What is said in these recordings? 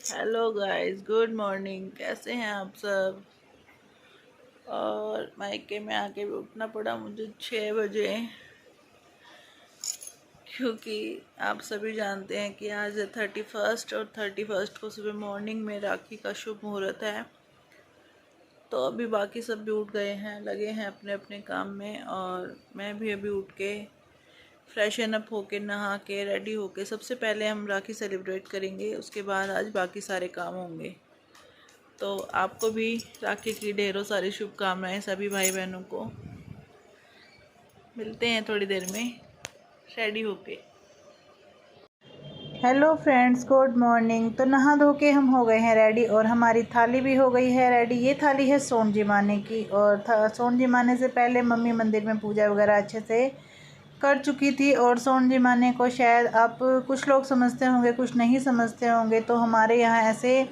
Hello guys, good morning. कैसे हैं आप सब? और मायके में आके भी उठना पड़ा मुझे 6 बजे, क्योंकि आप सभी जानते हैं कि आज 31st और 31st को सुबह मॉर्निंग में राखी का शुभ मुहूर्त है। तो अभी बाकी सब भी उठ गए हैं, लगे हैं अपने अपने काम में, और मैं भी अभी उठ के फ्रेशन अप होके नहा के रेडी होके सबसे पहले हम राखी सेलिब्रेट करेंगे। उसके बाद आज बाकी सारे काम होंगे। तो आपको भी राखी की ढेरों सारी शुभकामनाएं सभी भाई बहनों को। मिलते हैं थोड़ी देर में रेडी होके। Hello friends, good morning. तो नहा धो के हम हो गए हैं रेडी और हमारी थाली भी हो गई है रेडी। ये थाली है सोन जी माने की, और सोन जी माने से पहले मम्मी मंदिर में पूजा वगैरह अच्छे से कर चुकी थी। और सोन जी माने को शायद आप कुछ लोग समझते होंगे, कुछ नहीं समझते होंगे। तो हमारे यहाँ ऐसे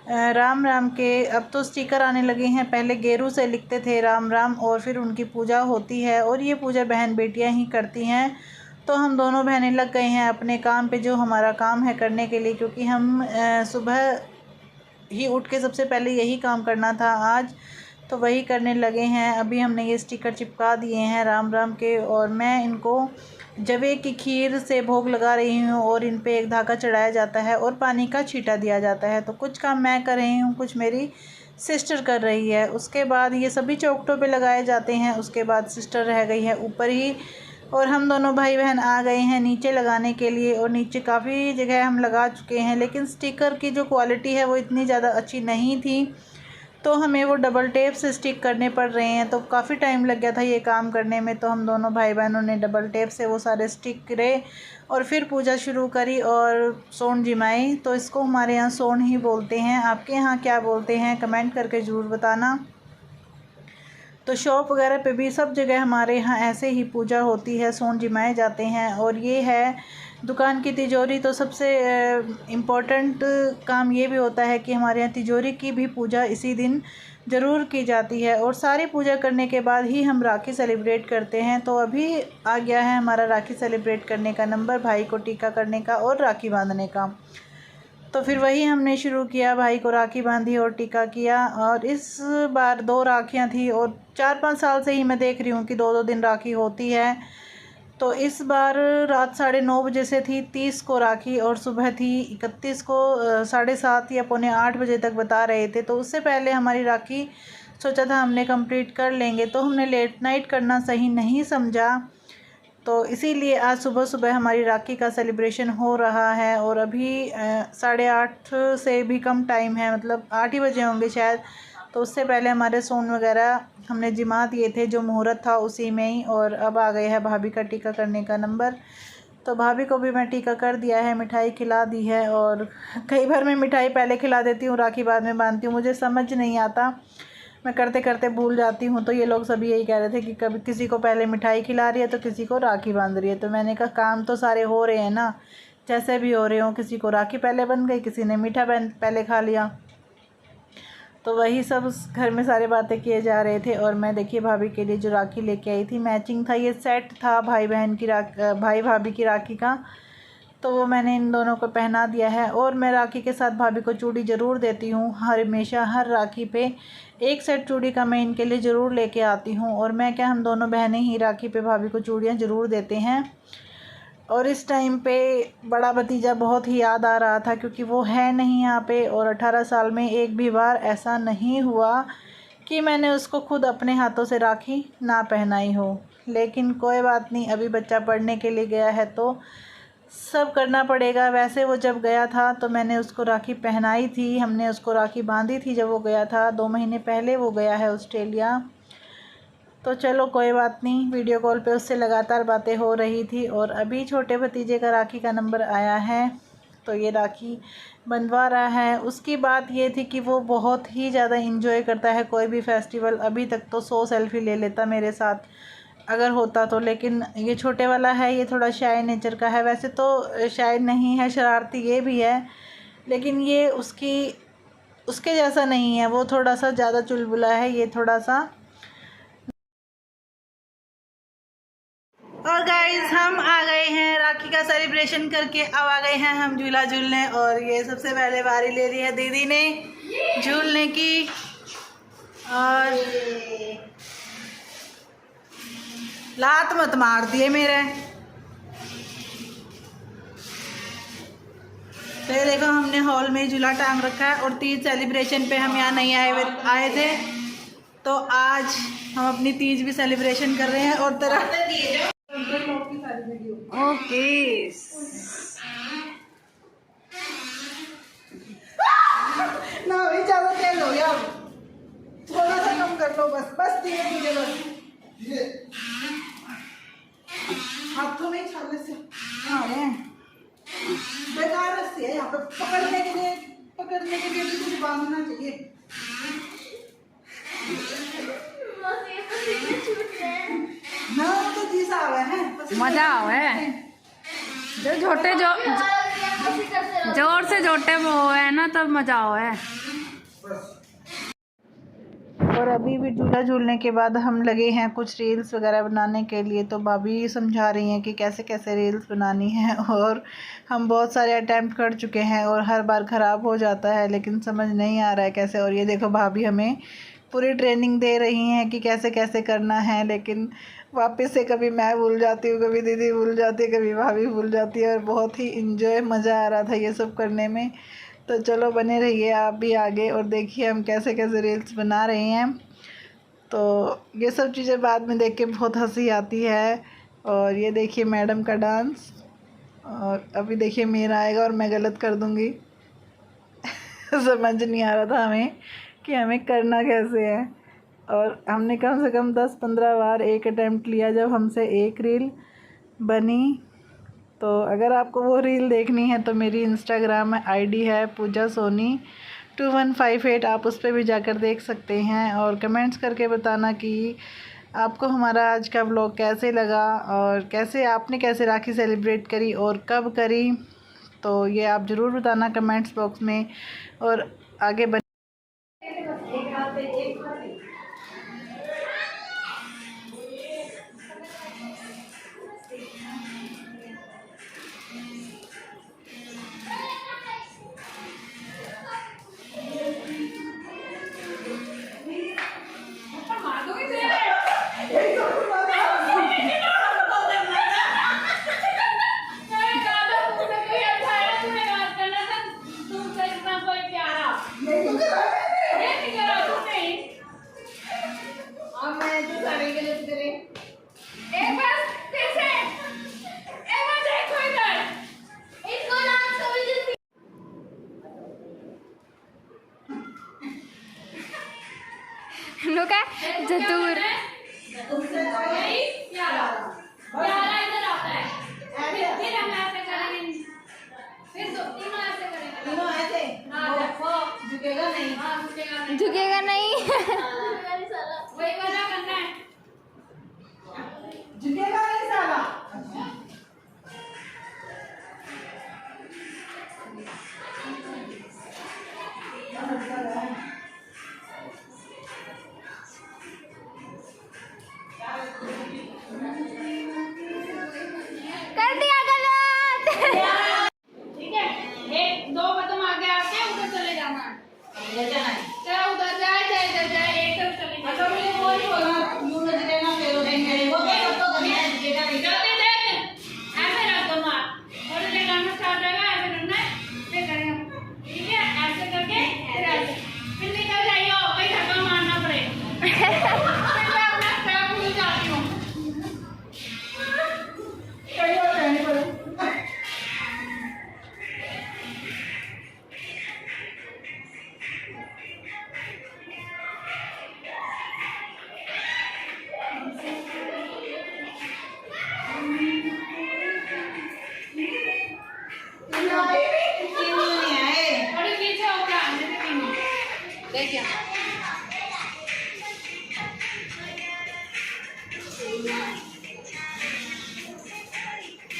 राम राम के अब तो स्टिकर आने लगे हैं। पहले गेरू से लिखते थे राम राम, और फिर उनकी पूजा होती है, और ये पूजा बहन बेटियां ही करती हैं। तो हम दोनों बहनें लग गए हैं अपने काम पे, जो हमारा काम है करने के लिए, क्योंकि हम सुबह ही उठ के सबसे पहले यही काम करना था आज। तो वही करने लगे हैं। अभी हमने ये स्टिकर चिपका दिए हैं राम राम के, और मैं इनको जवे की खीर से भोग लगा रही हूँ, और इन पे एक धागा चढ़ाया जाता है और पानी का छींटा दिया जाता है। तो कुछ काम मैं कर रही हूँ, कुछ मेरी सिस्टर कर रही है। उसके बाद ये सभी चौखटों पे लगाए जाते हैं। उसके बाद सिस्टर रह गई है ऊपर ही, और हम दोनों भाई बहन आ गए हैं नीचे लगाने के लिए। और नीचे काफ़ी जगह हम लगा चुके हैं, लेकिन स्टिकर की जो क्वालिटी है वो इतनी ज़्यादा अच्छी नहीं थी, तो हमें वो डबल टेप से स्टिक करने पड़ रहे हैं। तो काफ़ी टाइम लग गया था ये काम करने में। तो हम दोनों भाई बहनों ने डबल टेप से वो सारे स्टिक करे और फिर पूजा शुरू करी और सोन जिमाई। तो इसको हमारे यहाँ सोन ही बोलते हैं। आपके यहाँ क्या बोलते हैं कमेंट करके ज़रूर बताना। तो शॉप वगैरह पे भी सब जगह हमारे यहाँ ऐसे ही पूजा होती है, सोन जिमाए जाते हैं। और ये है दुकान की तिजोरी। तो सबसे इम्पोर्टेंट काम ये भी होता है कि हमारे यहाँ तिजोरी की भी पूजा इसी दिन ज़रूर की जाती है, और सारी पूजा करने के बाद ही हम राखी सेलिब्रेट करते हैं। तो अभी आ गया है हमारा राखी सेलिब्रेट करने का नंबर, भाई को टीका करने का और राखी बांधने का। तो फिर वही हमने शुरू किया, भाई को राखी बांधी और टीका किया। और इस बार 2 राखियाँ थी, और 4-5 साल से ही मैं देख रही हूँ कि 2-2 दिन राखी होती है। तो इस बार रात 9:30 बजे से थी 30 को राखी, और सुबह थी 31 को 7:30 या पौने 8 बजे तक बता रहे थे। तो उससे पहले हमारी राखी सोचा था हमने कंप्लीट कर लेंगे, तो हमने लेट नाइट करना सही नहीं समझा। तो इसीलिए आज सुबह सुबह हमारी राखी का सेलिब्रेशन हो रहा है। और अभी 8:30 से भी कम टाइम है, मतलब 8 ही बजे होंगे शायद। तो उससे पहले हमारे सोन वगैरह हमने जिमा दिए थे, जो मुहूर्त था उसी में ही। और अब आ गए है भाभी का टीका करने का नंबर। तो भाभी को भी मैं टीका कर दिया है, मिठाई खिला दी है। और कई बार मैं मिठाई पहले खिला देती हूँ, राखी बाद में बांधती हूँ, मुझे समझ नहीं आता, मैं करते करते भूल जाती हूँ। तो ये लोग सभी यही कह रहे थे कि कभी किसी को पहले मिठाई खिला रही है तो किसी को राखी बांध रही है। तो मैंने कहा काम तो सारे हो रहे हैं ना, जैसे भी हो रहे हो। किसी को राखी पहले बन गई, किसी ने मीठा पहले खा लिया। तो वही सब उस घर में सारे बातें किए जा रहे थे। और मैं देखिए भाभी के लिए जो राखी लेके आई थी, मैचिंग था, ये सेट था भाई बहन की भाई भाभी की राखी का। तो वो मैंने इन दोनों को पहना दिया है। और मैं राखी के साथ भाभी को चूड़ी ज़रूर देती हूँ, हमेशा हर राखी पे एक सेट चूड़ी का मैं इनके लिए ज़रूर लेके आती हूँ। और मैं क्या, हम दोनों बहनें ही राखी पे भाभी को चूड़ियाँ ज़रूर देते हैं। और इस टाइम पे बड़ा भतीजा बहुत ही याद आ रहा था, क्योंकि वो है नहीं यहाँ पे। और 18 साल में एक भी बार ऐसा नहीं हुआ कि मैंने उसको खुद अपने हाथों से राखी ना पहनाई हो। लेकिन कोई बात नहीं, अभी बच्चा पढ़ने के लिए गया है तो सब करना पड़ेगा। वैसे वो जब गया था तो मैंने उसको राखी पहनाई थी, हमने उसको राखी बांधी थी जब वो गया था। 2 महीने पहले वो गया है ऑस्ट्रेलिया। तो चलो कोई बात नहीं, वीडियो कॉल पे उससे लगातार बातें हो रही थी। और अभी छोटे भतीजे का राखी का नंबर आया है, तो ये राखी बंधवा रहा है। उसकी बात ये थी कि वो बहुत ही ज़्यादा इंजॉय करता है कोई भी फेस्टिवल। अभी तक तो 100 सेल्फी ले लेता मेरे साथ अगर होता तो। लेकिन ये छोटे वाला है, ये थोड़ा शाय नेचर का है। वैसे तो शाय नहीं है, शरारती ये भी है, लेकिन ये उसके जैसा नहीं है। वो थोड़ा सा ज़्यादा चुलबुला है, ये थोड़ा सा। और गाइस हम आ गए हैं राखी का सेलिब्रेशन करके, अब आ गए हैं हम झूला झूलने। और ये सबसे पहले बारी ले ली है दीदी ने झूलने की। और लात मत मार दिए मेरे। तो ये देखो हमने हॉल में झूला टांग रखा है। और तीज सेलिब्रेशन पे हम यहाँ नहीं आए थे, तो आज हम अपनी तीज भी सेलिब्रेशन कर रहे हैं। और तरह ओके ना भाई ज्यादा तेल हो गया, थोड़ा सा कम कर लो बस। बस धीरे धीरे बस हाथों में छाले से बेकार रस्सी है यहाँ पे। पकड़ने के लिए भी कुछ बांधना चाहिए। ना तो जीसा आवे है, मजा आवे जो छोटे जो जोर से छोटे वो है ना, तब मजा आवे। और अभी भी झूला झूलने के बाद हम लगे हैं कुछ रील्स वगैरह बनाने के लिए। तो भाभी समझा रही हैं कि कैसे कैसे रील्स बनानी है। और हम बहुत सारे अटैम्प्ट कर चुके हैं और हर बार ख़राब हो जाता है, लेकिन समझ नहीं आ रहा है कैसे। और ये देखो भाभी हमें पूरी ट्रेनिंग दे रही हैं कि कैसे कैसे करना है। लेकिन वापस से कभी मैं भूल जाती हूँ, कभी दीदी भूल जाती है, कभी भाभी भूल जाती है। और बहुत ही इंजॉय मज़ा आ रहा था ये सब करने में। तो चलो बने रहिए आप भी आगे और देखिए हम कैसे कैसे रील्स बना रहे हैं। तो ये सब चीज़ें बाद में देख के बहुत हंसी आती है। और ये देखिए मैडम का डांस। और अभी देखिए मेरा आएगा और मैं गलत कर दूँगी। समझ नहीं आ रहा था हमें कि हमें करना कैसे है। और हमने कम से कम 10-15 बार एक अटैम्प्ट लिया जब हमसे एक रील बनी। तो अगर आपको वो रील देखनी है तो मेरी इंस्टाग्राम आईडी है पूजा सोनी 2158, आप उस पर भी जाकर देख सकते हैं। और कमेंट्स करके बताना कि आपको हमारा आज का व्लॉग कैसे लगा और कैसे राखी सेलिब्रेट करी और कब करी। तो ये आप ज़रूर बताना कमेंट्स बॉक्स में। और आगे लुका जतूर झुकेगा नहीं। वही वाला करना है, झुकेगा नहीं साला। कर दिया गलत। ठीक है, 1-2 कदम आगे आके उधर चले जाना है। चाहे उधर जाए चाहे इधर जाए, एक तरफ चले जाए। अच्छा मुझे वो ही बोलना, यूं नजर देना फेरो देंगे वो तो सब तो करना है, झुकेगा नहीं। चलते देख ऐसे रख दो मार, थोड़ी देर गाना स्टार्ट होगा ऐसे करना है, फिर करेंगे। ठीक है, ऐसे करके फिर ऐसे, फिर निकल जाइए, कहीं धक्का मारना पड़ेगा। फिर मैं अपना पैर भूल जाती हूँ। कहीं और रहने पड़े।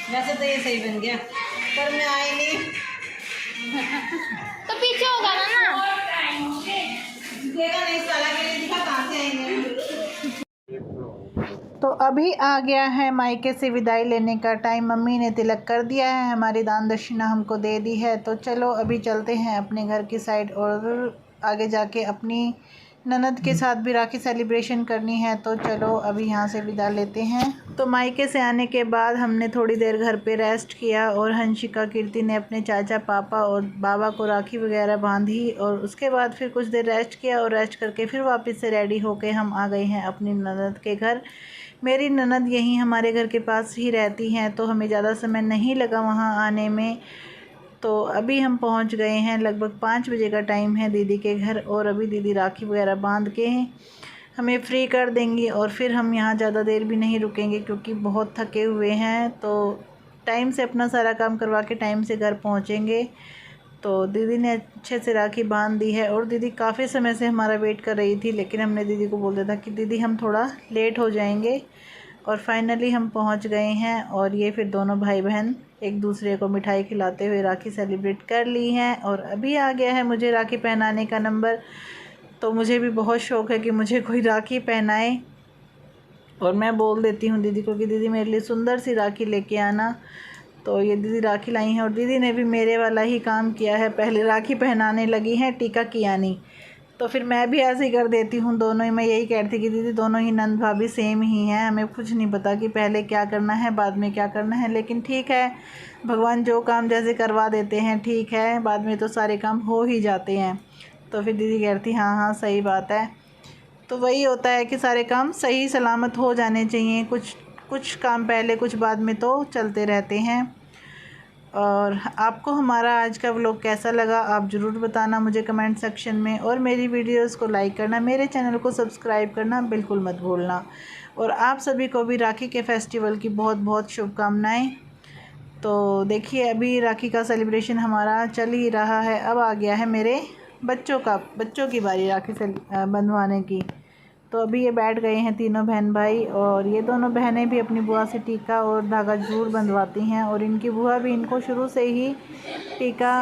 वैसे तो ये सही बन गया, पर मैं आई नहीं। तो पीछे होगा ना। देखा नहीं साला के लिए दिखा कहाँ से आएंगे। तो अभी आ गया है मायके से विदाई लेने का टाइम। मम्मी ने तिलक कर दिया है, हमारी दान दक्षिणा हमको दे दी है। तो चलो अभी चलते हैं अपने घर की साइड और आगे जाके अपनी ननद के साथ भी राखी सेलिब्रेशन करनी है। तो चलो अभी यहाँ से विदा लेते हैं। तो मायके से आने के बाद हमने थोड़ी देर घर पे रेस्ट किया और हंशिका कीर्ति ने अपने चाचा पापा और बाबा को राखी वगैरह बांधी और उसके बाद फिर कुछ देर रेस्ट किया और रेस्ट करके फिर वापस से रेडी होके हम आ गए हैं अपनी ननद के घर। मेरी ननद यहीं हमारे घर के पास ही रहती हैं, तो हमें ज़्यादा समय नहीं लगा वहाँ आने में। तो अभी हम पहुँच गए हैं, लगभग 5 बजे का टाइम है दीदी के घर। और अभी दीदी राखी वगैरह बांध के हमें फ्री कर देंगी और फिर हम यहाँ ज़्यादा देर भी नहीं रुकेंगे क्योंकि बहुत थके हुए हैं। तो टाइम से अपना सारा काम करवा के टाइम से घर पहुँचेंगे। तो दीदी ने अच्छे से राखी बांध दी है और दीदी काफ़ी समय से हमारा वेट कर रही थी, लेकिन हमने दीदी को बोल दिया था कि दीदी हम थोड़ा लेट हो जाएंगे। और फाइनली हम पहुंच गए हैं और ये फिर दोनों भाई बहन एक दूसरे को मिठाई खिलाते हुए राखी सेलिब्रेट कर ली हैं। और अभी आ गया है मुझे राखी पहनाने का नंबर। तो मुझे भी बहुत शौक़ है कि मुझे कोई राखी पहनाए और मैं बोल देती हूँ दीदी को कि दीदी मेरे लिए सुंदर सी राखी लेके आना। तो ये दीदी राखी लाई हैं और दीदी ने भी मेरे वाला ही काम किया है, पहले राखी पहनाने लगी हैं, टीका किया नहीं। तो फिर मैं भी ऐसे ही कर देती हूँ, दोनों ही। मैं यही कहती थी कि दीदी दोनों ही नंद भाभी सेम ही हैं, हमें कुछ नहीं पता कि पहले क्या करना है बाद में क्या करना है। लेकिन ठीक है, भगवान जो काम जैसे करवा देते हैं ठीक है, बाद में तो सारे काम हो ही जाते हैं। तो फिर दीदी कहती हाँ हाँ सही बात है। तो वही होता है कि सारे काम सही सलामत हो जाने चाहिए, कुछ काम पहले कुछ बाद में तो चलते रहते हैं। और आपको हमारा आज का व्लॉग कैसा लगा आप ज़रूर बताना मुझे कमेंट सेक्शन में। और मेरी वीडियोस को लाइक करना, मेरे चैनल को सब्सक्राइब करना बिल्कुल मत भूलना। और आप सभी को भी राखी के फेस्टिवल की बहुत बहुत शुभकामनाएं। तो देखिए अभी राखी का सेलिब्रेशन हमारा चल ही रहा है। अब आ गया है मेरे बच्चों की बारी राखी से बंधवाने की। तो अभी ये बैठ गए हैं तीनों बहन भाई और ये दोनों बहनें भी अपनी बुआ से टीका और धागा जरूर बंधवाती हैं। और इनकी बुआ भी इनको शुरू से ही टीका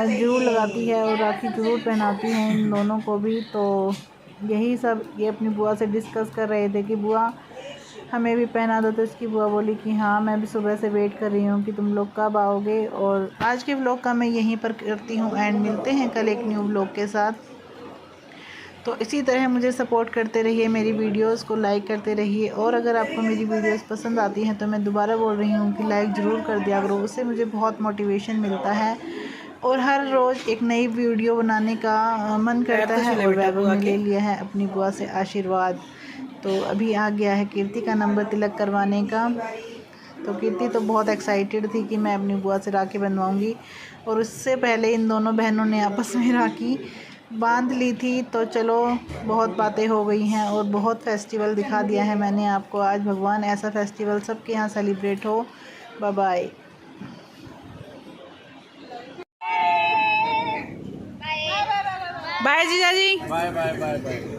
जरूर लगाती है और राखी जरूर पहनाती हैं इन दोनों को भी। तो यही सब ये अपनी बुआ से डिस्कस कर रहे थे कि बुआ हमें भी पहना दो। तो इसकी बुआ बोली कि हाँ मैं भी सुबह से वेट कर रही हूँ कि तुम लोग कब आओगे। और आज के व्लॉग का मैं यहीं पर करती हूँ एंड मिलते हैं कल एक न्यू व्लॉग के साथ। तो इसी तरह मुझे सपोर्ट करते रहिए, मेरी वीडियोस को लाइक करते रहिए। और अगर आपको मेरी वीडियोस पसंद आती हैं तो मैं दोबारा बोल रही हूँ कि लाइक ज़रूर कर दिया करो, उससे मुझे बहुत मोटिवेशन मिलता है और हर रोज़ एक नई वीडियो बनाने का मन करता है। और वैभव ने ले लिया है अपनी बुआ से आशीर्वाद। तो अभी आ गया है कीर्ति का नंबर तिलक करवाने का। तो कीर्ति तो बहुत एक्साइटेड थी कि मैं अपनी बुआ से राखी बनवाऊँगी और उससे पहले इन दोनों बहनों ने आपस में राखी बांध ली थी। तो चलो बहुत बातें हो गई हैं और बहुत फेस्टिवल दिखा दिया है मैंने आपको आज। भगवान ऐसा फेस्टिवल सबके यहाँ सेलिब्रेट हो। Bye bye. बाय जीजा जी। Bye bye bye bye.